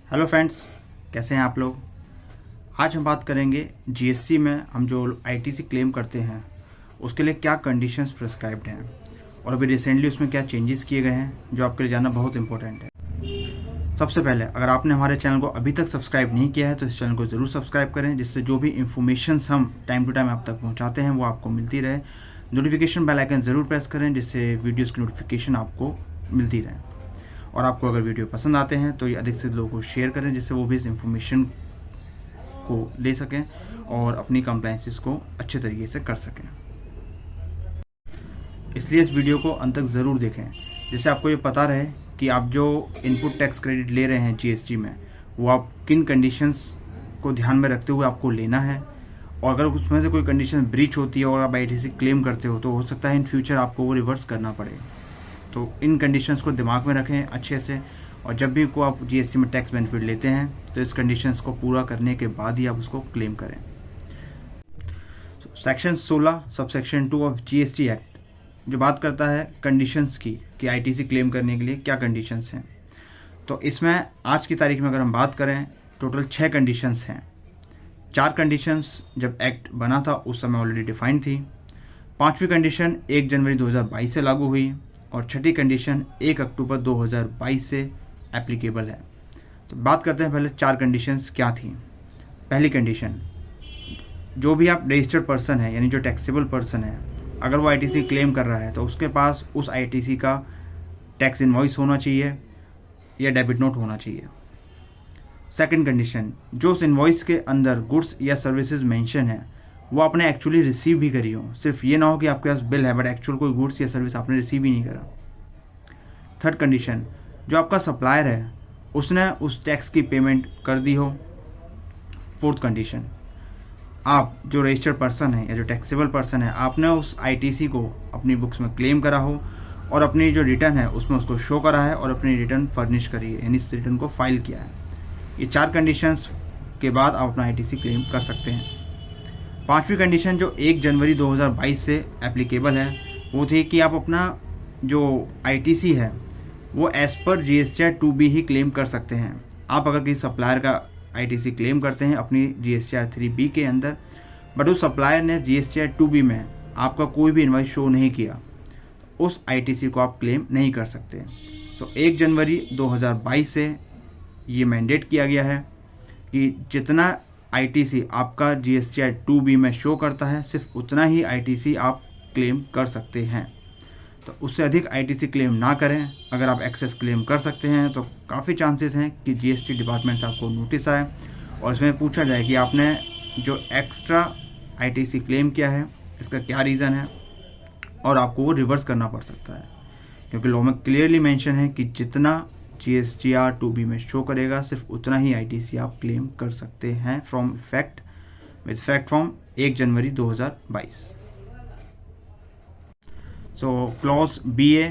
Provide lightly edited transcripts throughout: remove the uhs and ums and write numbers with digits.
Hello friends, कैसे हैं आप लोग। आज हम बात करेंगे जीएसटी में हम जो आईटीसी क्लेम करते हैं उसके लिए क्या कंडीशंस प्रिस्क्राइब्ड हैं और अभी रिसेंटली उसमें क्या चेंजेस किए गए हैं जो आपके लिए जानना बहुत इंपॉर्टेंट है। सबसे पहले अगर आपने हमारे चैनल को अभी तक सब्सक्राइब नहीं किया है तो इस चैनल को ज़रूर सब्सक्राइब करें, जिससे जो भी इंफॉर्मेशन हम टाइम टू टाइम आप तक पहुँचाते हैं वो आपको मिलती रहे। नोटिफिकेशन बेल आइकन ज़रूर प्रेस करें जिससे वीडियोज़ की नोटिफिकेशन आपको मिलती रहे। और आपको अगर वीडियो पसंद आते हैं तो ये अधिक से लोगों को शेयर करें जिससे वो भी इस इंफॉर्मेशन को ले सकें और अपनी कंप्लायंसेस को अच्छे तरीके से कर सकें। इसलिए इस वीडियो को अंत तक ज़रूर देखें जिससे आपको ये पता रहे कि आप जो इनपुट टैक्स क्रेडिट ले रहे हैं जीएसटी में वो आप किन कंडीशंस को ध्यान में रखते हुए आपको लेना है, और अगर उसमें से कोई कंडीशन ब्रीच होती है और आप आईटीसी क्लेम करते हो तो हो सकता है इन फ्यूचर आपको वो रिवर्स करना पड़े। तो इन कंडीशंस को दिमाग में रखें अच्छे से, और जब भी को आप जीएसटी में टैक्स बेनिफिट लेते हैं तो इस कंडीशंस को पूरा करने के बाद ही आप उसको क्लेम करें। Section 16 subsection 2 of GST act जो बात करता है कंडीशंस की कि आईटीसी क्लेम करने के लिए क्या कंडीशंस हैं, तो इसमें आज की तारीख में अगर हम बात करें टोटल 6 कंडीशंस हैं। 4 कंडीशंस जब एक्ट बना था उस समय ऑलरेडी डिफाइंड थी, 5वीं कंडीशन 1 जनवरी 2022 से लागू हुई और 6ठी कंडीशन 1 अक्टूबर 2022 से एप्लीकेबल है। तो बात करते हैं पहले 4 कंडीशंस क्या थी। पहली कंडीशन, जो भी आप रजिस्टर्ड पर्सन है यानी जो टैक्सेबल पर्सन है, अगर वो आईटीसी क्लेम कर रहा है तो उसके पास उस आईटीसी का टैक्स इनवॉइस होना चाहिए या डेबिट नोट होना चाहिए। सेकंड कंडीशन, जो उस इनवॉइस के अंदर गुड्स या सर्विसेज मेंशन है वो आपने एक्चुअली रिसीव भी करी हो, सिर्फ ये ना हो कि आपके पास बिल है बट एक्चुअल कोई गुड्स या सर्विस आपने रिसीव ही नहीं करा। थर्ड कंडीशन, जो आपका सप्लायर है उसने उस टैक्स की पेमेंट कर दी हो। फोर्थ कंडीशन, आप जो रजिस्टर्ड पर्सन है या जो टैक्सेबल पर्सन है आपने उस आईटीसी को अपनी बुक्स में क्लेम करा हो और अपनी जो रिटर्न है उसमें उसको शो करा है और अपनी रिटर्न फर्निश करी है यानी इस रिटर्न को फाइल किया है। ये 4 कंडीशंस के बाद आप अपना आईटीसी क्लेम कर सकते हैं। 5वीं कंडीशन जो 1 जनवरी 2022 से एप्लीकेबल है वो थी कि आप अपना जो आईटीसी है वो एज पर जीएसटीआर 2B ही क्लेम कर सकते हैं। आप अगर किसी सप्लायर का आईटीसी क्लेम करते हैं अपनी जीएसटीआर 3B के अंदर बट उस सप्लायर ने जीएसटीआर 2B में आपका कोई भी इनवॉइस शो नहीं किया, उस आईटीसी को आप क्लेम नहीं कर सकते। सो 1 जनवरी 2022 से ये मैंडेट किया गया है कि जितना आईटीसी आपका जीएसटीआर 2B में शो करता है सिर्फ उतना ही आईटीसी आप क्लेम कर सकते हैं। तो उससे अधिक आईटीसी क्लेम ना करें। अगर आप एक्सेस क्लेम कर सकते हैं तो काफ़ी चांसेस हैं कि जीएसटी डिपार्टमेंट से आपको नोटिस आए और इसमें पूछा जाए कि आपने जो एक्स्ट्रा आईटीसी क्लेम किया है इसका क्या रीज़न है, और आपको वो रिवर्स करना पड़ सकता है क्योंकि लॉ में क्लियरली मेंशन है कि जितना जीएसटीआर 2B में शो करेगा सिर्फ उतना ही आईटीसी आप क्लेम कर सकते हैं from effect with effect from 1 January 2022। So clause BA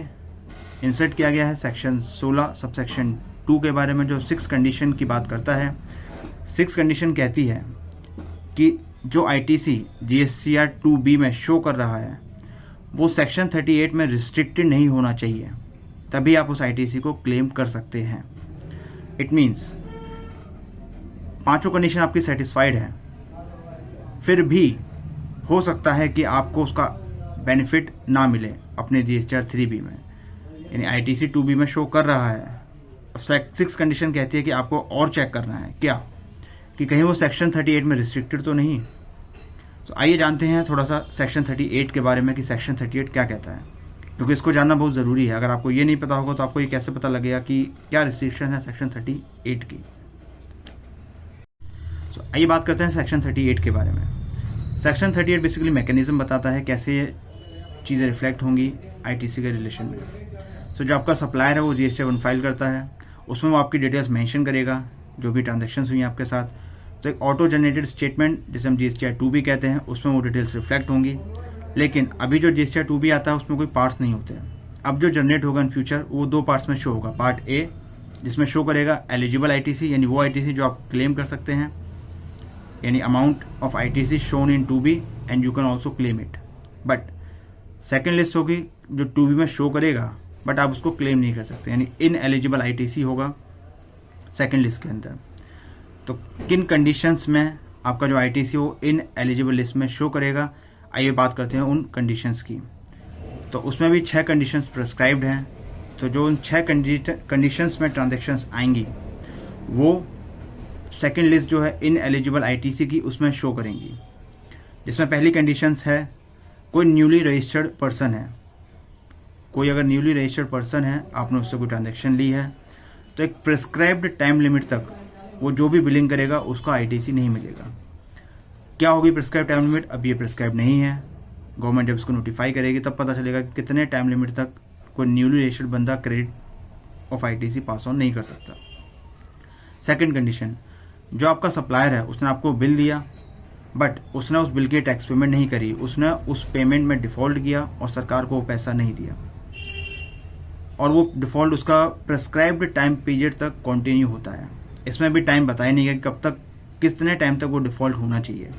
insert किया गया है सेक्शन 16 सबसेक्शन 2 के बारे में जो 6 कंडीशन की बात करता है। 6 कंडीशन कहती है कि जो आईटीसी जीएसटीआर 2B में शो कर रहा है वो सेक्शन 38 में रिस्ट्रिक्टेड नहीं होना चाहिए, तभी आप उस आईटीसी को क्लेम कर सकते हैं। इट मीन्स 5 कंडीशन आपकी सेटिस्फाइड है, फिर भी हो सकता है कि आपको उसका बेनिफिट ना मिले अपने जीएसटीआर 3B में, यानी आईटीसी 2B में शो कर रहा है। अब 6 कंडीशन कहती है कि आपको और चेक करना है क्या कि कहीं वो सेक्शन 38 में रिस्ट्रिक्टेड तो नहीं। तो आइए जानते हैं थोड़ा सा सेक्शन 38 के बारे में कि सेक्शन 38 क्या कहता है, क्योंकि इसको जानना बहुत ज़रूरी है। अगर आपको ये नहीं पता होगा तो आपको ये कैसे पता लगेगा कि क्या रिस्ट्रिक्शन है सेक्शन 38 की। तो आइए बात करते हैं सेक्शन 38 के बारे में। सेक्शन 38 बेसिकली मैकेनिज्म बताता है कैसे ये चीज़ें रिफ्लेक्ट होंगी आईटीसी के रिलेशन में। सो जो आपका सप्लायर है वो जीएसटी 1 फाइल करता है, उसमें वो आपकी डिटेल्स मेंशन करेगा जो भी ट्रांजेक्शन्स हुई आपके साथ। तो एक ऑटो जनरेटेड स्टेटमेंट जिसे हम जीएसटीआर 2B कहते हैं उसमें वो डिटेल्स रिफ्लेक्ट होंगी। लेकिन अभी जो जीएसटीआर 2B आता है उसमें कोई पार्ट्स नहीं होते हैं। अब जो जनरेट होगा इन फ्यूचर वो 2 पार्ट्स में शो होगा। पार्ट A जिसमें शो करेगा एलिजिबल आईटीसी यानी वो आईटीसी जो आप क्लेम कर सकते हैं, यानी amount of ITC shown in 2B and you can also claim it. But second list होगी जो 2B में शो करेगा बट आप उसको क्लेम नहीं कर सकते, यानी इन एलिजिबल आईटीसी होगा। सेकंड लिस्ट के अंदर। तो किन कंडीशंस में आपका जो आईटीसी वो इन एलिजिबल लिस्ट में शो करेगा, आइए बात करते हैं उन कंडीशंस की। तो उसमें भी 6 कंडीशंस प्रिस्क्राइब्ड हैं। तो जो उन 6 कंडीशंस में ट्रांजेक्शन्स आएंगी वो सेकंड लिस्ट जो है इन एलिजिबल आईटीसी की उसमें शो करेंगी। जिसमें पहली कंडीशंस है कोई न्यूली रजिस्टर्ड पर्सन है। कोई अगर न्यूली रजिस्टर्ड पर्सन है, आपने उससे कोई ट्रांजेक्शन ली है, तो एक प्रिस्क्राइब्ड टाइम लिमिट तक वो जो भी बिलिंग करेगा उसको आईटीसी नहीं मिलेगा। क्या होगी प्रिस्क्राइब टाइम लिमिट? अब ये प्रिस्क्राइब नहीं है। गवर्नमेंट जब इसको नोटिफाई करेगी तब पता चलेगा कि कितने टाइम लिमिट तक कोई न्यूली रजिस्टर्ड बंदा credit of ITC pass on नहीं कर सकता। सेकंड कंडीशन, जो आपका सप्लायर है उसने आपको बिल दिया बट उसने उस बिल की टैक्स पेमेंट नहीं करी, उसने उस पेमेंट में डिफॉल्ट किया और सरकार को वो पैसा नहीं दिया, और वो डिफॉल्ट उसका प्रिस्क्राइब्ड टाइम पीरियड तक कंटिन्यू होता है। इसमें भी टाइम बताया नहीं गया कि कब तक, कितने टाइम तक वो डिफॉल्ट होना चाहिए।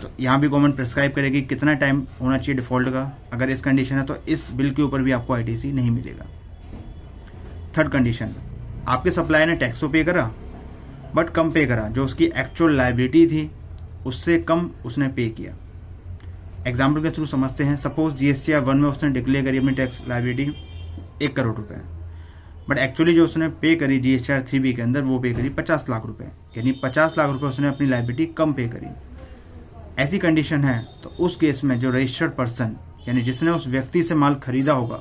तो यहाँ भी गवर्नमेंट प्रिस्क्राइब करेगी कितना टाइम होना चाहिए डिफॉल्ट का। अगर इस कंडीशन है तो इस बिल के ऊपर भी आपको आईटीसी नहीं मिलेगा। थर्ड कंडीशन, आपके सप्लायर ने टैक्स तो पे करा बट कम पे करा, जो उसकी एक्चुअल लायबिलिटी थी उससे कम उसने पे किया। एग्जाम्पल के थ्रू समझते हैं। सपोज जीएसटीआर 1 में उसने डिक्लेयर करी अपनी टैक्स लायबिलिटी 1 करोड़ रुपए, बट एक्चुअली जो उसने पे करी जीएसटीआर 3B के अंदर वो पे करी 50 लाख रुपए, यानी 50 लाख रुपए उसने अपनी लायबिलिटी कम पे करी। ऐसी कंडीशन है तो उस केस में जो रजिस्टर्ड पर्सन यानी जिसने उस व्यक्ति से माल खरीदा होगा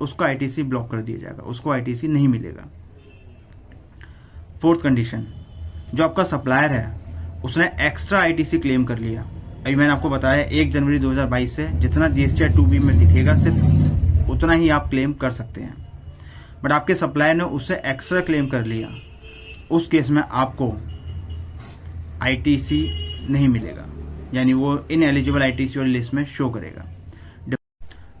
उसको आईटीसी ब्लॉक कर दिया जाएगा, उसको आईटीसी नहीं मिलेगा। फोर्थ कंडीशन, जो आपका सप्लायर है उसने एक्स्ट्रा आईटीसी क्लेम कर लिया। अभी मैंने आपको बताया 1 जनवरी 2022 से जितना जीएसटीआर 2B में दिखेगा सिर्फ उतना ही आप क्लेम कर सकते हैं, बट आपके सप्लायर ने उससे एक्स्ट्रा क्लेम कर लिया, उस केस में आपको आईटीसी नहीं मिलेगा, यानी वो इन एलिजिबल आईटीसी वाली लिस्ट में शो करेगा।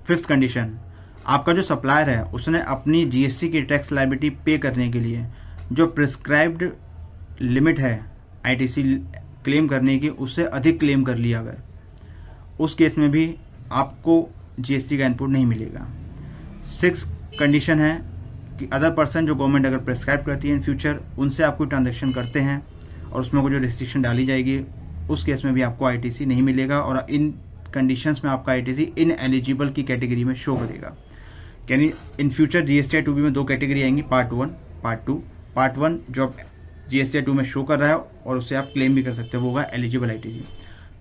फिफ्थ कंडीशन, आपका जो सप्लायर है उसने अपनी जीएसटी की टैक्स लायबिलिटी पे करने के लिए जो प्रिस्क्राइब्ड लिमिट है आईटीसी क्लेम करने की उससे अधिक क्लेम कर लिया, अगर उस केस में भी आपको जीएसटी का इनपुट नहीं मिलेगा। 6 कंडीशन है कि अदर पर्सन जो गवर्नमेंट अगर प्रिस्क्राइब करती है इन फ्यूचर उनसे आप कोई ट्रांजेक्शन करते हैं और उसमें कोई जो रिस्ट्रिक्शन डाली जाएगी उस केस में भी आपको आईटीसी नहीं मिलेगा, और इन कंडीशंस में आपका आईटीसी इन एलिजिबल की कैटेगरी में शो करेगा। यानी इन फ्यूचर जीएसटीआर 2B में 2 कैटेगरी आएंगी, पार्ट 1 पार्ट 2। पार्ट 1 जो जीएसटीआर 2 में शो कर रहा है और उससे आप क्लेम भी कर सकते हो, वो होगा एलिजिबल आईटीसी।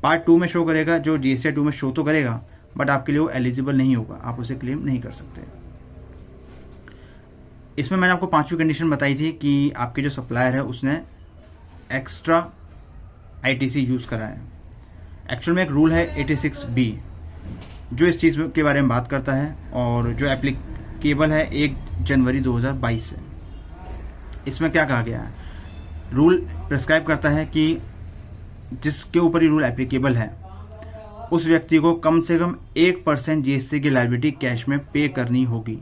पार्ट 2 में शो करेगा जो जीएसटीआर 2 में शो तो करेगा बट आपके लिए वो एलिजिबल नहीं होगा, आप उसे क्लेम नहीं कर सकते। इसमें मैंने आपको 5वीं कंडीशन बताई थी कि आपके जो सप्लायर है उसने एक्स्ट्रा आईटीसी यूज करा है। एक्चुअल में एक रूल है 86B जो इस चीज के बारे में बात करता है और जो एप्लीकेबल है 1 जनवरी 2022 से। इसमें क्या कहा गया है? रूल प्रिस्क्राइब करता है कि जिसके ऊपर ये रूल एप्लीकेबल है उस व्यक्ति को कम से कम 1% जीएसटी की लायबिलिटी कैश में पे करनी होगी।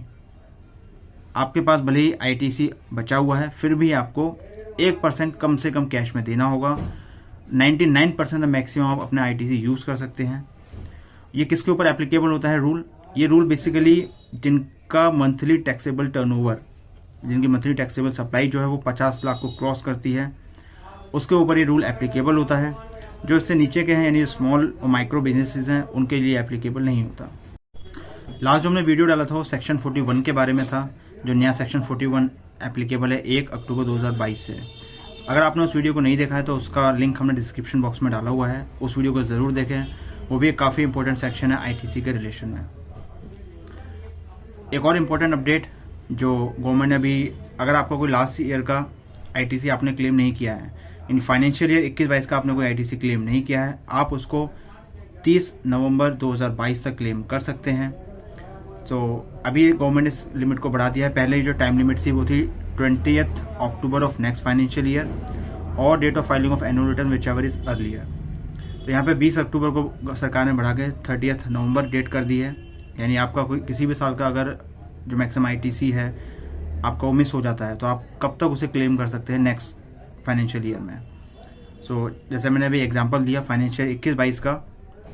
आपके पास भले ही आईटीसी बचा हुआ है फिर भी आपको 1% कम से कम कैश में देना होगा। 99% मैक्सिमम आप अपने आईटीसी यूज कर सकते हैं। ये किसके ऊपर एप्लीकेबल होता है रूल? ये रूल बेसिकली जिनका मंथली टैक्सेबल टर्नओवर, जिनकी मंथली टैक्सेबल सप्लाई जो है वो 50 लाख को क्रॉस करती है, उसके ऊपर ये रूल एप्लीकेबल होता है। जो इससे नीचे के हैं यानी स्मॉल और माइक्रो बिजनेसेस हैं उनके लिए एप्लीकेबल नहीं होता। लास्ट जो हमने वीडियो डाला था वो सेक्शन 41 के बारे में था, जो नया सेक्शन 41 एप्लीकेबल है 1 अक्टूबर 2022 से। अगर आपने उस वीडियो को नहीं देखा है तो उसका लिंक हमने डिस्क्रिप्शन बॉक्स में डाला हुआ है, उस वीडियो को जरूर देखें। वो भी एक काफ़ी इंपॉर्टेंट सेक्शन है आईटीसी के रिलेशन में। एक और इम्पोर्टेंट अपडेट जो गवर्नमेंट ने अभी, अगर आपका कोई लास्ट ईयर का आईटीसी आपने क्लेम नहीं किया है, इन फाइनेंशियल ईयर 21-22 का आपने कोई आईटीसी क्लेम नहीं किया है, आप उसको 30 नवंबर 2022 तक क्लेम कर सकते हैं। तो अभी गवर्नमेंट ने इस लिमिट को बढ़ा दिया है। पहले जो टाइम लिमिट थी वो थी 20th October of next financial year और date of filing of annual return whichever is earlier. तो यहाँ पे 20 अक्टूबर को सरकार ने बढ़ा के 30 नवंबर डेट कर दी है। यानी आपका कोई किसी भी साल का अगर जो मैक्सिमम आईटीसी है आपका वो मिस हो जाता है तो आप कब तक उसे क्लेम कर सकते हैं नेक्स्ट फाइनेंशियल ईयर में। सो जैसे मैंने अभी एग्जांपल दिया फाइनेंशियल 21-22 का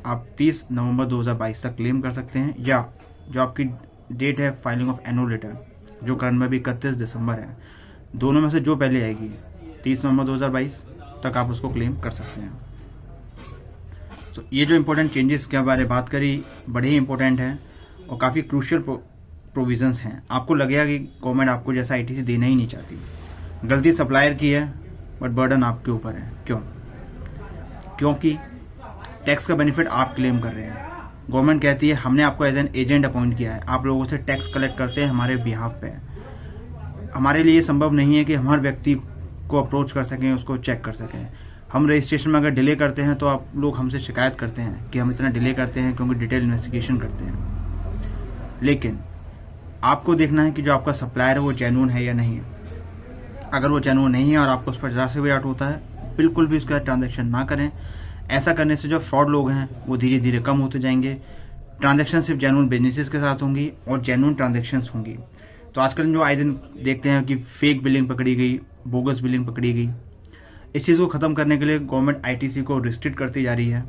आप 30 नवंबर 2022 तक क्लेम कर सकते हैं, या जो आपकी डेट है फाइलिंग ऑफ एनुअल रिटर्न जो करंट में भी 31 दिसंबर है दोनों में से जो पहले आएगी 30 नवंबर 2022 तक आप उसको क्लेम कर सकते हैं। तो ये जो इम्पोर्टेंट चेंजेस के बारे में बात करी बड़े ही इंपॉर्टेंट हैं और काफ़ी क्रूशियल प्रोविजंस हैं। आपको लगेगा कि गवर्नमेंट आपको जैसा आईटीसी देना ही नहीं चाहती, गलती सप्लायर की है बट बर्डन आपके ऊपर है। क्यों? क्योंकि टैक्स का बेनिफिट आप क्लेम कर रहे हैं। गवर्नमेंट कहती है हमने आपको एज एन एजेंट अपॉइंट किया है, आप लोगों से टैक्स कलेक्ट करते हैं हमारे बिहाफ पे। हमारे लिए संभव नहीं है कि हम हर व्यक्ति को अप्रोच कर सकें, उसको चेक कर सकें। हम रजिस्ट्रेशन में अगर डिले करते हैं तो आप लोग हमसे शिकायत करते हैं कि हम इतना डिले करते हैं क्योंकि डिटेल इन्वेस्टिगेशन करते हैं। लेकिन आपको देखना है कि जो आपका सप्लायर है वो जेन्युइन है या नहीं। अगर वो जेन्युइन नहीं है और आपको उस पर जरा से भी डाउट होता है, बिल्कुल भी उसका ट्रांजैक्शन ना करें। ऐसा करने से जो फ्रॉड लोग हैं वो धीरे धीरे कम होते जाएंगे। ट्रांजैक्शन सिर्फ जेन्युइन बिजनेसेस के साथ होंगी और जेन्युइन ट्रांजैक्शंस होंगी। तो आजकल जो आए दिन देखते हैं कि फेक बिलिंग पकड़ी गई, बोगस बिलिंग पकड़ी गई, इस चीज़ को ख़त्म करने के लिए गवर्नमेंट आईटीसी को रिस्ट्रिक्ट करती जा रही है।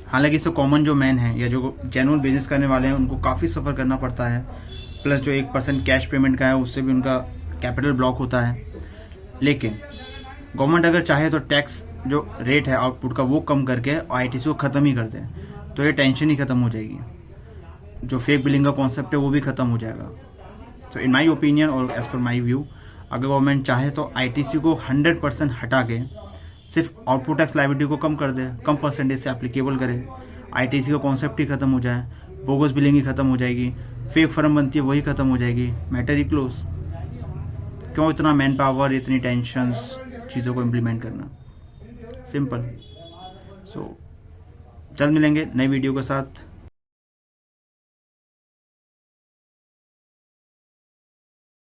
हालांकि इससे कॉमन जो मैन है या जो जेन्युइन बिजनेस करने वाले हैं उनको काफ़ी सफ़र करना पड़ता है। प्लस जो 1% कैश पेमेंट का है उससे भी उनका कैपिटल ब्लॉक होता है। लेकिन गवर्नमेंट अगर चाहे तो टैक्स जो रेट है आउटपुट का वो कम करके आईटीसी को ख़त्म ही कर दे तो ये टेंशन ही ख़त्म हो जाएगी। जो फेक बिलिंग का कॉन्सेप्ट है वो भी ख़त्म हो जाएगा। सो इन माई ओपिनियन और एज पर माई व्यू, अगर गवर्नमेंट चाहे तो आईटीसी को 100% हटा के सिर्फ आउटपुट टैक्स लायबिलिटी को कम कर दे, कम परसेंटेज से एप्लीकेबल करे, आईटीसी का कॉन्सेप्ट ही खत्म हो जाए, बोगस बिलिंग ही खत्म हो जाएगी, फेक फर्म बनती है वही खत्म हो जाएगी, मैटर ही क्लोज। क्यों इतना मैन पावर, इतनी टेंशंस चीज़ों को इम्प्लीमेंट करना? सिंपल। सो जल्द मिलेंगे नई वीडियो के साथ।